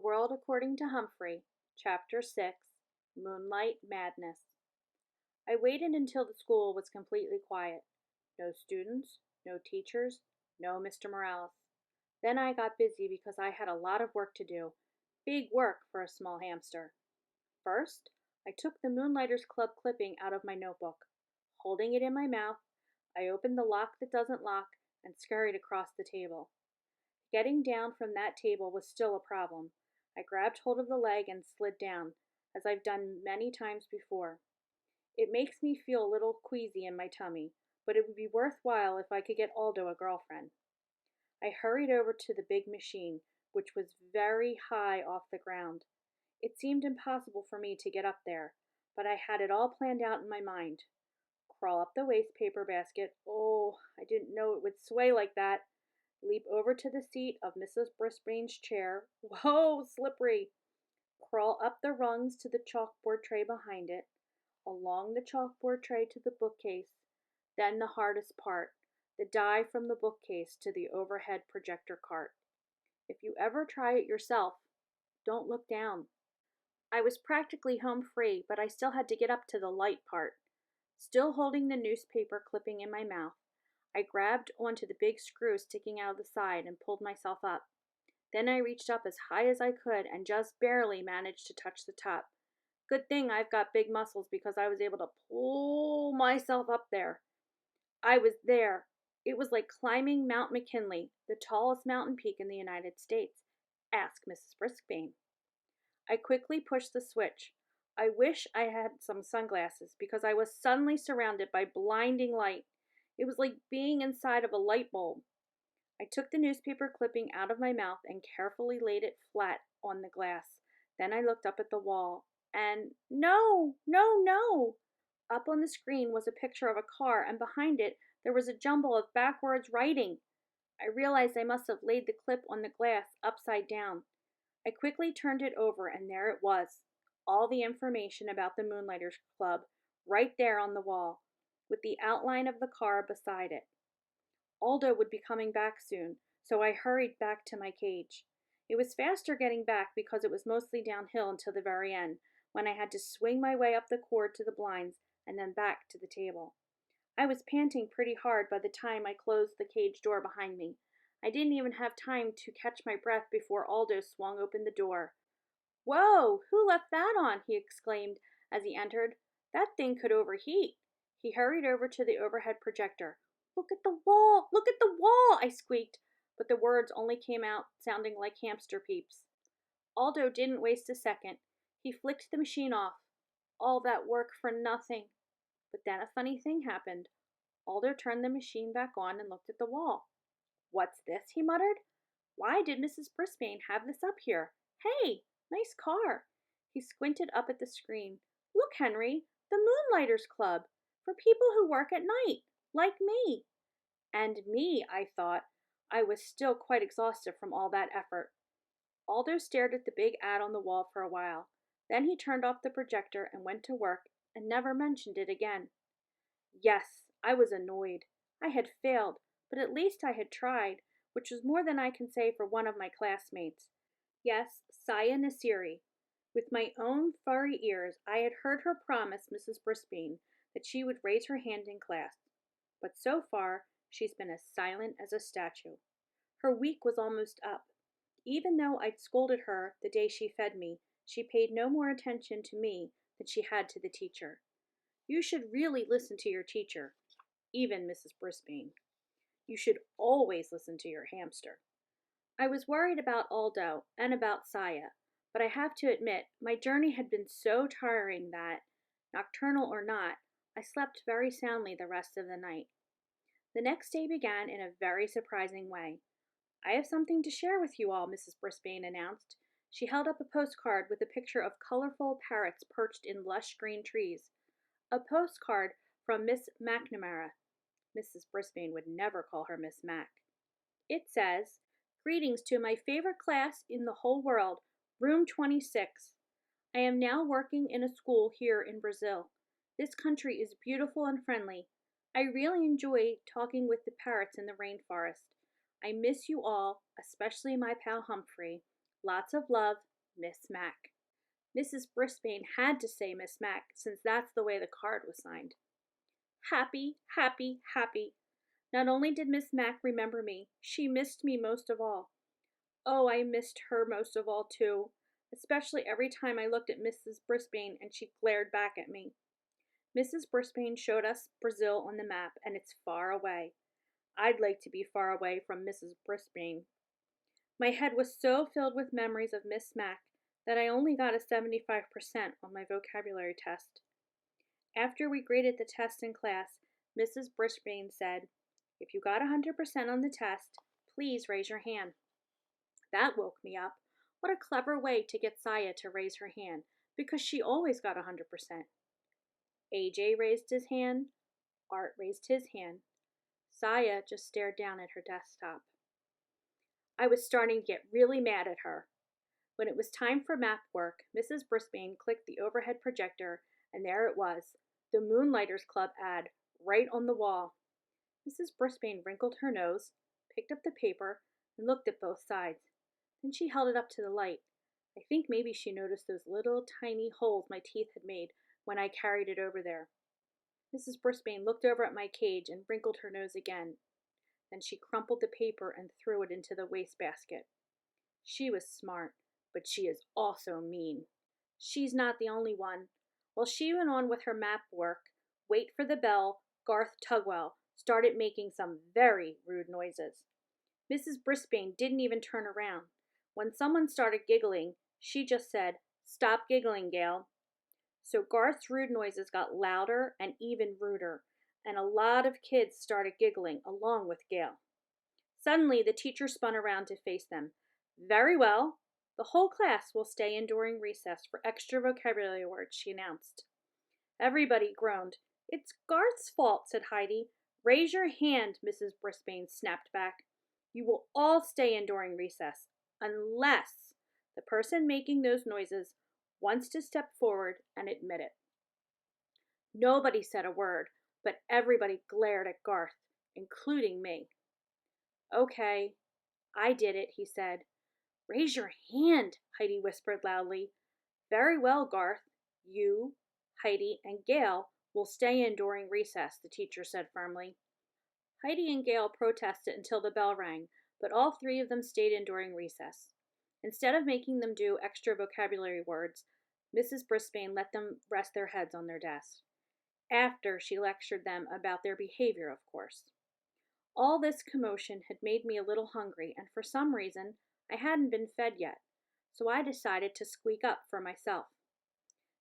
World According to Humphrey, Chapter 6, Moonlight Madness. I waited until the school was completely quiet. No students, no teachers, no Mr. Morales. Then I got busy because I had a lot of work to do. Big work for a small hamster. First, I took the Moonlighters Club clipping out of my notebook. Holding it in my mouth, I opened the lock that doesn't lock and scurried across the table. Getting down from that table was still a problem. I grabbed hold of the leg and slid down, as I've done many times before. It makes me feel a little queasy in my tummy, but it would be worthwhile if I could get Aldo a girlfriend. I hurried over to the big machine, which was very high off the ground. It seemed impossible for me to get up there, but I had it all planned out in my mind. Crawl up the waste paper basket. Oh, I didn't know it would sway like that. Leap over to the seat of Mrs. Brisbane's chair. Whoa, slippery! Crawl up the rungs to the chalkboard tray behind it, along the chalkboard tray to the bookcase, then the hardest part, the dive from the bookcase to the overhead projector cart. If you ever try it yourself, don't look down. I was practically home free, but I still had to get up to the light part. Still holding the newspaper clipping in my mouth, I grabbed onto the big screw sticking out of the side and pulled myself up. Then I reached up as high as I could and just barely managed to touch the top. Good thing I've got big muscles because I was able to pull myself up there. I was there. It was like climbing Mount McKinley, the tallest mountain peak in the United States. Ask Mrs. Brisbane. I quickly pushed the switch. I wish I had some sunglasses because I was suddenly surrounded by blinding light. It was like being inside of a light bulb. I took the newspaper clipping out of my mouth and carefully laid it flat on the glass. Then I looked up at the wall, and no! Up on the screen was a picture of a car, and behind it there was a jumble of backwards writing. I realized I must have laid the clip on the glass upside down. I quickly turned it over, and there it was, all the information about the Moonlighters Club, right there on the wall, with the outline of the car beside it. Aldo would be coming back soon, so I hurried back to my cage. It was faster getting back because it was mostly downhill until the very end, when I had to swing my way up the cord to the blinds and then back to the table. I was panting pretty hard by the time I closed the cage door behind me. I didn't even have time to catch my breath before Aldo swung open the door. "Whoa, who left that on?" he exclaimed as he entered. "That thing could overheat." He hurried over to the overhead projector. "Look at the wall! Look at the wall!" I squeaked, but the words only came out sounding like hamster peeps. Aldo didn't waste a second. He flicked the machine off. All that work for nothing. But then a funny thing happened. Aldo turned the machine back on and looked at the wall. "What's this?" he muttered. "Why did Mrs. Brisbane have this up here? Hey, nice car." He squinted up at the screen. "Look, Henry, the Moonlighters Club, for people who work at night, like me." And me, I thought. I was still quite exhausted from all that effort. Aldo stared at the big ad on the wall for a while. Then he turned off the projector and went to work and never mentioned it again. Yes, I was annoyed. I had failed, but at least I had tried, which was more than I can say for one of my classmates. Yes, Saya Nasiri. With my own furry ears, I had heard her promise Mrs. Brisbane that she would raise her hand in class. But so far, she's been as silent as a statue. Her week was almost up. Even though I'd scolded her the day she fed me, she paid no more attention to me than she had to the teacher. You should really listen to your teacher, even Mrs. Brisbane. You should always listen to your hamster. I was worried about Aldo and about Saya, but I have to admit my journey had been so tiring that, nocturnal or not, I slept very soundly the rest of the night. The next day began in a very surprising way. "I have something to share with you all," Mrs. Brisbane announced. She held up a postcard with a picture of colorful parrots perched in lush green trees. A postcard from Miss McNamara. Mrs. Brisbane would never call her Miss Mac. It says, "Greetings to my favorite class in the whole world, room 26. I am now working in a school here in Brazil. This country is beautiful and friendly. I really enjoy talking with the parrots in the rainforest. I miss you all, especially my pal Humphrey. Lots of love, Miss Mac. Mrs. Brisbane had to say Miss Mac, since that's the way the card was signed. Happy, happy, happy. Not only did Miss Mac remember me, she missed me most of all. Oh, I missed her most of all, too, especially every time I looked at Mrs. Brisbane and she glared back at me. Mrs. Brisbane showed us Brazil on the map, and it's far away. I'd like to be far away from Mrs. Brisbane. My head was so filled with memories of Miss Mac that I only got a 75% on my vocabulary test. After we graded the test in class, Mrs. Brisbane said, "If you got 100% on the test, please raise your hand." That woke me up. What a clever way to get Saya to raise her hand, because she always got 100%. AJ raised his hand. Art raised his hand. Saya just stared down at her desktop. I was starting to get really mad at her. When it was time for math work, Mrs. Brisbane clicked the overhead projector, and there it was, the Moonlighters Club ad, right on the wall. Mrs. Brisbane wrinkled her nose, picked up the paper, and looked at both sides. Then she held it up to the light. I think maybe she noticed those little tiny holes my teeth had made when I carried it over there. Mrs. Brisbane looked over at my cage and wrinkled her nose again. Then she crumpled the paper and threw it into the wastebasket. She was smart, but she is also mean. She's not the only one. While she went on with her map work, wait for the bell, Garth Tugwell started making some very rude noises. Mrs. Brisbane didn't even turn around. When someone started giggling, she just said, "Stop giggling, Gail." So Garth's rude noises got louder and even ruder, and a lot of kids started giggling along with Gail. Suddenly, the teacher spun around to face them. "Very well. The whole class will stay in during recess for extra vocabulary words," she announced. Everybody groaned. "It's Garth's fault," said Heidi. "Raise your hand," Mrs. Brisbane snapped back. "You will all stay in during recess, unless the person making those noises wants to step forward and admit it." Nobody said a word, but everybody glared at Garth, including me. "Okay, I did it," he said. "Raise your hand," Heidi whispered loudly. "Very well, Garth. You, Heidi, and Gail will stay in during recess," the teacher said firmly. Heidi and Gail protested until the bell rang, but all three of them stayed in during recess. Instead of making them do extra vocabulary words, Mrs. Brisbane let them rest their heads on their desks. After she lectured them about their behavior, of course. All this commotion had made me a little hungry, and for some reason, I hadn't been fed yet, so I decided to squeak up for myself.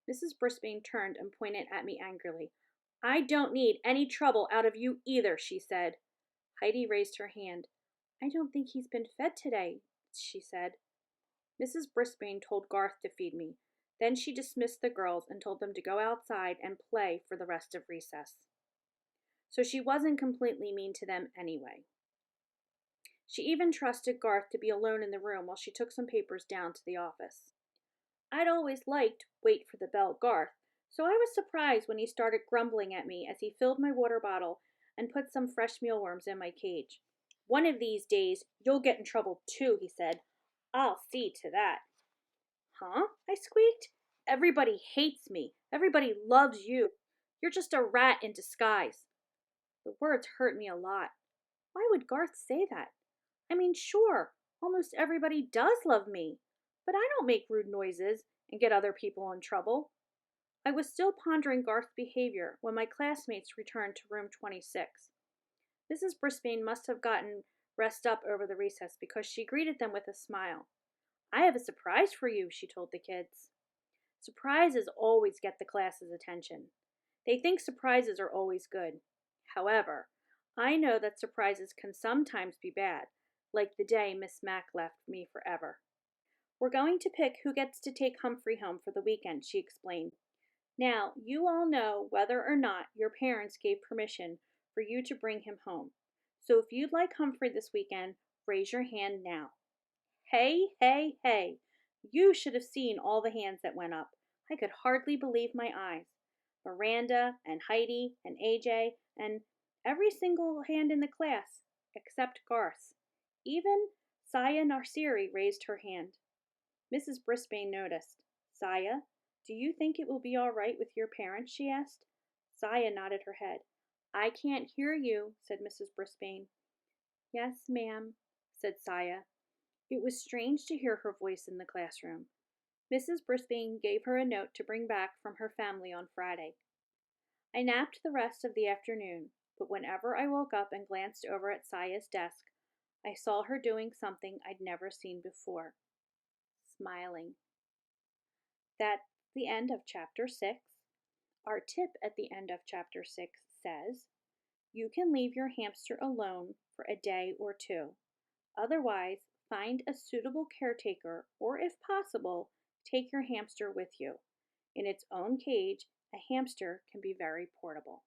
Mrs. Brisbane turned and pointed at me angrily. "I don't need any trouble out of you either," she said. Heidi raised her hand. "I don't think he's been fed today," she said. Mrs. Brisbane told Garth to feed me. Then she dismissed the girls and told them to go outside and play for the rest of recess. So she wasn't completely mean to them anyway. She even trusted Garth to be alone in the room while she took some papers down to the office. I'd always liked Wait for the Bell Garth, so I was surprised when he started grumbling at me as he filled my water bottle and put some fresh mealworms in my cage. "One of these days, you'll get in trouble too," he said. "I'll see to that." "Huh?" I squeaked. "Everybody hates me. Everybody loves you. You're just a rat in disguise." The words hurt me a lot. Why would Garth say that? I mean, sure, almost everybody does love me, but I don't make rude noises and get other people in trouble. I was still pondering Garth's behavior when my classmates returned to room 26. Mrs. Brisbane must have gotten rest up over the recess because she greeted them with a smile. "I have a surprise for you," she told the kids. Surprises always get the class's attention. They think surprises are always good. However, I know that surprises can sometimes be bad, like the day Miss Mac left me forever. "We're going to pick who gets to take Humphrey home for the weekend," she explained. "Now, you all know whether or not your parents gave permission for you to bring him home. So if you'd like Humphrey this weekend, raise your hand now." Hey, hey, hey. You should have seen all the hands that went up. I could hardly believe my eyes. Miranda and Heidi and AJ and every single hand in the class except Garth's. Even Saya Narsiri raised her hand. Mrs. Brisbane noticed. "Saya, do you think it will be all right with your parents?" she asked. Saya nodded her head. "I can't hear you," said Mrs. Brisbane. "Yes, ma'am," said Saya. It was strange to hear her voice in the classroom. Mrs. Brisbane gave her a note to bring back from her family on Friday. I napped the rest of the afternoon, but whenever I woke up and glanced over at Saya's desk, I saw her doing something I'd never seen before, smiling. That's the end of chapter 6. Our tip at the end of chapter 6 says, "You can leave your hamster alone for a day or two. Otherwise, find a suitable caretaker, or if possible, take your hamster with you. In its own cage, a hamster can be very portable."